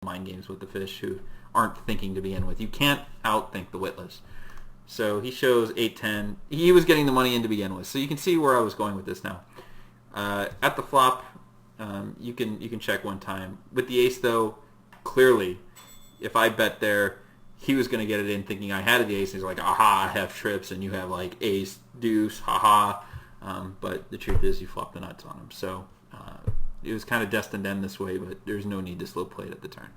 mind games with the fish who aren't thinking to begin with. You can't outthink the witless. So he shows 8-10. He was getting the money in to begin with. So you can see where I was going with this now. At the flop, you can check one time. With the ace, though, clearly, if I bet there, he was going to get it in thinking I had the ace. He's like, aha, I have trips, and you have like ace, deuce, haha. But the truth is you flopped the nuts on him. So it was kind of destined to end this way, but there's no need to slow play it at the turn.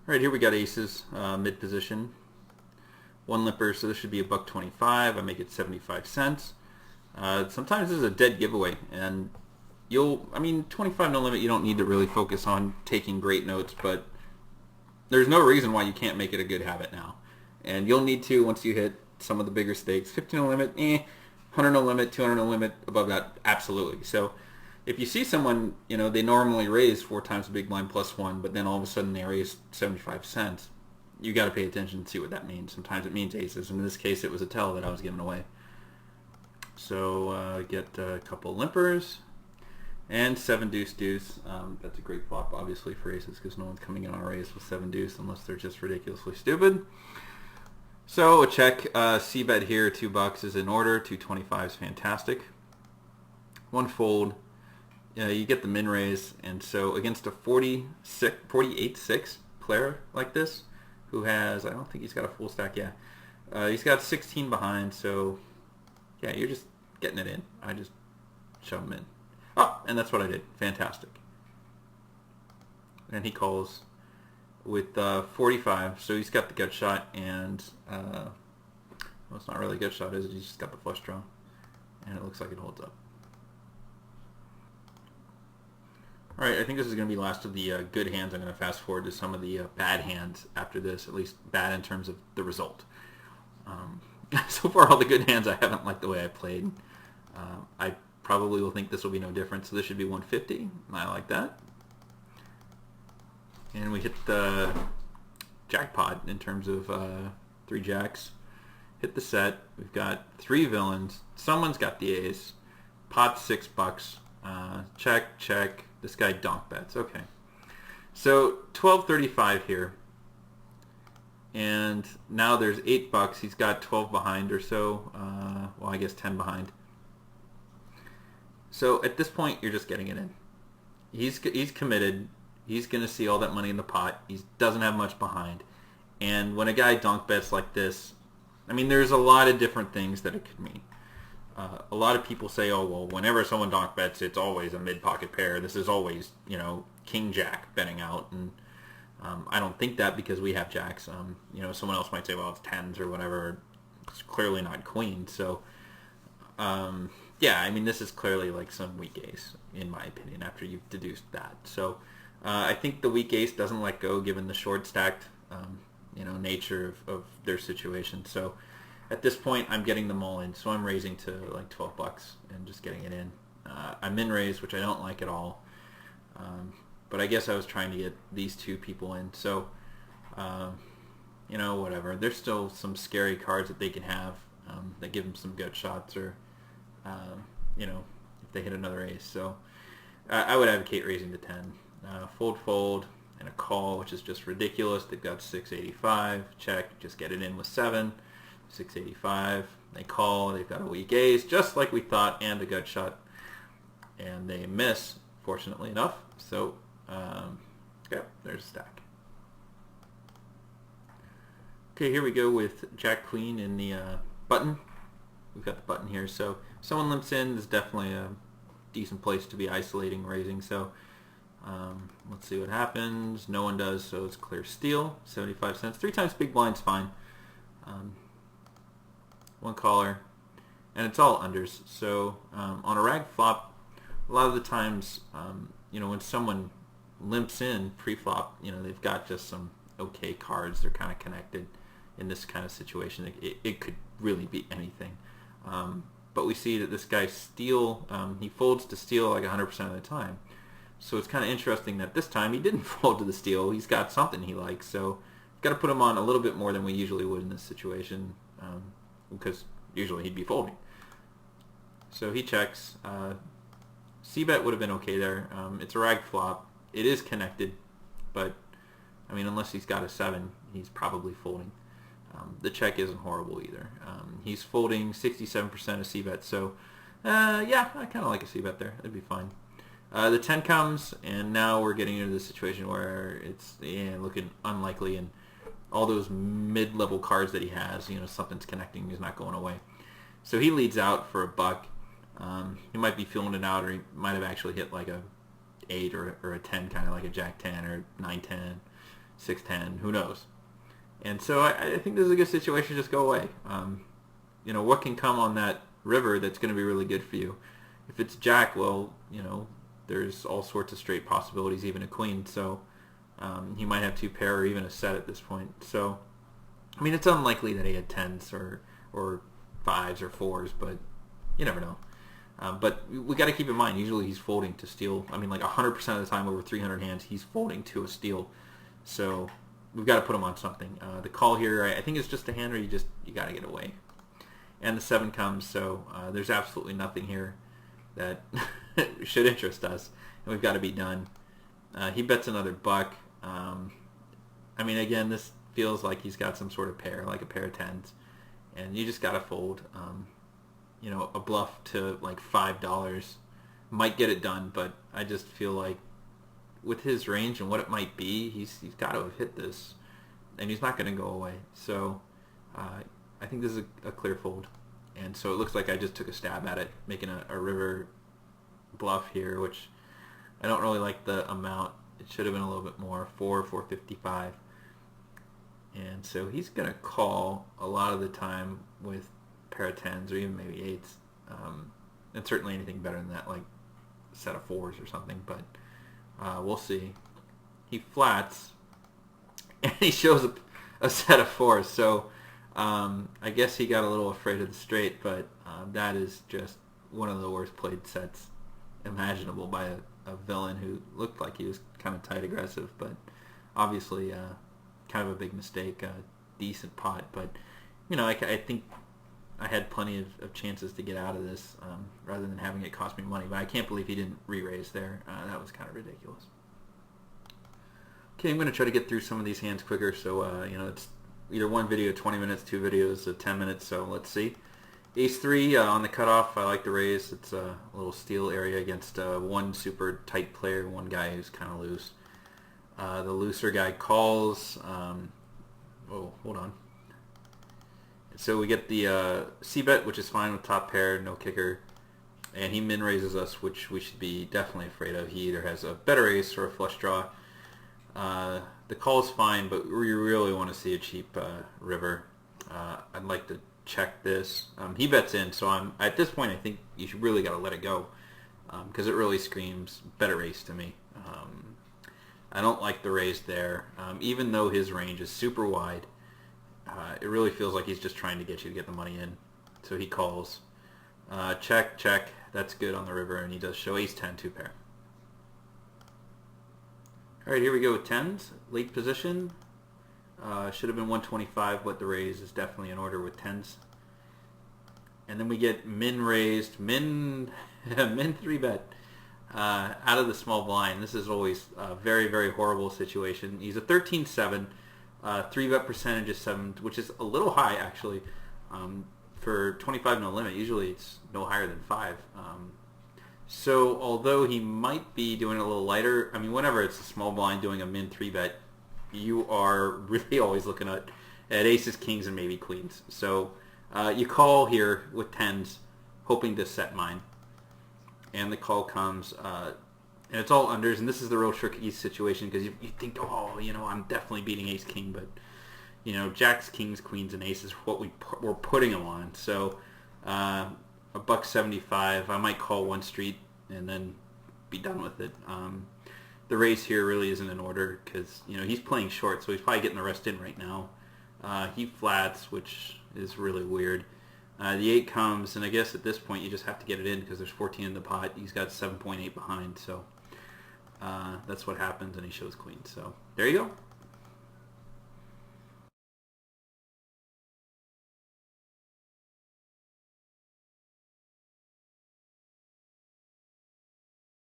All right, here we got aces, mid position. One limper, so this should be $1.25. I make it 75 cents. Sometimes this is a dead giveaway, and 25 no limit, you don't need to really focus on taking great notes, but there's no reason why you can't make it a good habit now. And you'll need to once you hit some of the bigger stakes. 50 no limit, 100 no limit, 200 no limit, above that, absolutely. So if you see someone, they normally raise 4 times the big blind plus 1, but then all of a sudden they raise 75 cents, you got to pay attention and see what that means. Sometimes it means aces. In this case, it was a tell that I was giving away. So get a couple limpers and 7 deuce deuce. That's a great flop, obviously, for aces because no one's coming in on a raise with 7 deuce unless they're just ridiculously stupid. So a check. C-bet here, $2 is in order. 225 is fantastic. One fold. You get the min raise, and so against a 48-6 player like this, who has, I don't think he's got a full stack, he's got 16 behind, so yeah, you're just getting it in. I just shove him in. Oh, and that's what I did. Fantastic. And he calls with 45, so he's got the gut shot, and well, it's not really a gut shot, is it? He's just got the flush draw, and it looks like it holds up. All right, I think this is going to be last of the good hands. I'm going to fast forward to some of the bad hands after this, at least bad in terms of the result. So far, all the good hands, I haven't liked the way I played. I probably will think this will be no different, so this should be 150. I like that. And we hit the jackpot in terms of 3 jacks. Hit the set. We've got 3 villains. Someone's got the ace. Pot $6. Check, check. This guy donk bets. Okay. So 12.35 here. And now there's $8. He's got 12 behind or so. Well, I guess 10 behind. So at this point, you're just getting it in. He's committed. He's going to see all that money in the pot. He doesn't have much behind. And when a guy donk bets like this, there's a lot of different things that it could mean. A lot of people say, oh, well, whenever someone donk bets, it's always a mid-pocket pair. This is always, king-jack betting out. And I don't think that because we have jacks. Someone else might say, well, it's tens or whatever. It's clearly not queen. So, this is clearly like some weak ace, in my opinion, after you've deduced that. So I think the weak ace doesn't let go given the short stacked, nature of their situation. So at this point, I'm getting them all in, so I'm raising to like $12 and just getting it in. I'm in raise, which I don't like at all, but I guess I was trying to get these 2 people in. So, whatever. There's still some scary cards that they can have that give them some gut shots, or if they hit another ace. So I would advocate raising to 10. Fold, fold, and a call, which is just ridiculous. They've got 685. Check. Just get it in with 7. 685. They call. They've got a weak ace, just like we thought, and a gut shot. And they miss, fortunately enough. So, there's a stack. Okay, here we go with Jack Queen in the button. We've got the button here. So, someone limps in. This is definitely a decent place to be isolating, raising. So, let's see what happens. No one does, so it's clear steal. 75 cents. 3 times big blind's fine. One caller, and it's all unders. So on a rag flop, a lot of the times, when someone limps in pre-flop, they've got just some okay cards. They're kind of connected in this kind of situation. It could really be anything. But we see that this guy steal, he folds to steal like 100% of the time. So it's kind of interesting that this time he didn't fold to the steal. He's got something he likes. So got to put him on a little bit more than we usually would in this situation, because usually he'd be folding. So he checks. C-bet would have been okay there. It's a rag flop. it is connected, but I mean, unless he's got a 7, he's probably folding. The check isn't horrible either. He's folding 67% of c-bet, so yeah, I kind of like a c-bet there. It'd be fine. The 10 comes, and now we're getting into the situation where it's looking unlikely, and all those mid-level cards that he has, something's connecting. He's not going away. So he leads out for a buck. He might be feeling it out, or he might have actually hit like a 8 or a 10, kind of like a Jack 10 or 9-10, 6-10, who knows. And so I think this is a good situation to just go away. What can come on that river that's going to be really good for you? If it's Jack, well, there's all sorts of straight possibilities, even a queen. So he might have 2 pair or even a set at this point. So, I mean, it's unlikely that he had 10s or 5s or 4s, but you never know. But we got to keep in mind, usually he's folding to steal. I mean, like 100% of the time over 300 hands, he's folding to a steal. So we've got to put him on something. The call here, I think, is just a hand where you got to get away. And the 7 comes, so there's absolutely nothing here that should interest us, and we've got to be done. He bets another buck. I mean, again, this feels like he's got some sort of pair, like a pair of 10s, and you just got to fold. A bluff to like $5 might get it done, but I just feel like with his range and what it might be, he's got to have hit this, and he's not going to go away. So I think this is a clear fold. And so it looks like I just took a stab at it, making a river bluff here, which I don't really like the amount. It should have been a little bit more, 455. And so he's going to call a lot of the time with a pair of 10s or even maybe 8s. And certainly anything better than that, like a set of 4s or something. But we'll see. He flats, and he shows a set of 4s. So I guess he got a little afraid of the straight, but that is just one of the worst played sets imaginable by a villain who looked like he was kind of tight aggressive, but obviously kind of a big mistake. Decent pot, but I think I had plenty of chances to get out of this rather than having it cost me money. But I can't believe he didn't re-raise there. That was kind of ridiculous. Okay, I'm going to try to get through some of these hands quicker, so it's either one video 20 minutes, 2 videos 10 minutes, so let's see. Ace-3 on the cutoff, I like to raise. It's a little steal area against one super tight player, one guy who's kind of loose. The looser guy calls. Oh, hold on. So we get the c-bet, which is fine with top pair, no kicker. And he min-raises us, which we should be definitely afraid of. He either has a better ace or a flush draw. The call is fine, but we really want to see a cheap river. I'd like to check this. He bets in, so at this point I think you should really got to let it go because it really screams better ace to me. I don't like the raise there. Even though his range is super wide, it really feels like he's just trying to get you to get the money in. So he calls. Check, check. That's good on the river, and he does show ace-10, 2 pair. Alright, here we go with 10s. Late position. Should have been 125, but the raise is definitely in order with 10s. And then we get min raised, min 3-bet out of the small blind. This is always a very, very horrible situation. He's a 13-7. 3-bet percentage is 7, which is a little high actually. For 25 no limit, usually it's no higher than 5. So although he might be doing it a little lighter, I mean, whenever it's a small blind doing a min 3-bet, you are really always looking at aces, kings, and maybe queens. So you call here with 10s, hoping to set mine. And the call comes, and it's all unders, and this is the real tricky situation because you think, oh, I'm definitely beating ace-king, but, jacks, kings, queens, and aces are what we're putting them on. So a $1.75, I might call one street and then be done with it. The raise here really isn't in order because he's playing short, so he's probably getting the rest in right now. He flats, which is really weird. The 8 comes, and I guess at this point you just have to get it in because there's 14 in the pot. He's got 7.8 behind, so that's what happens, and he shows queen. So there you go.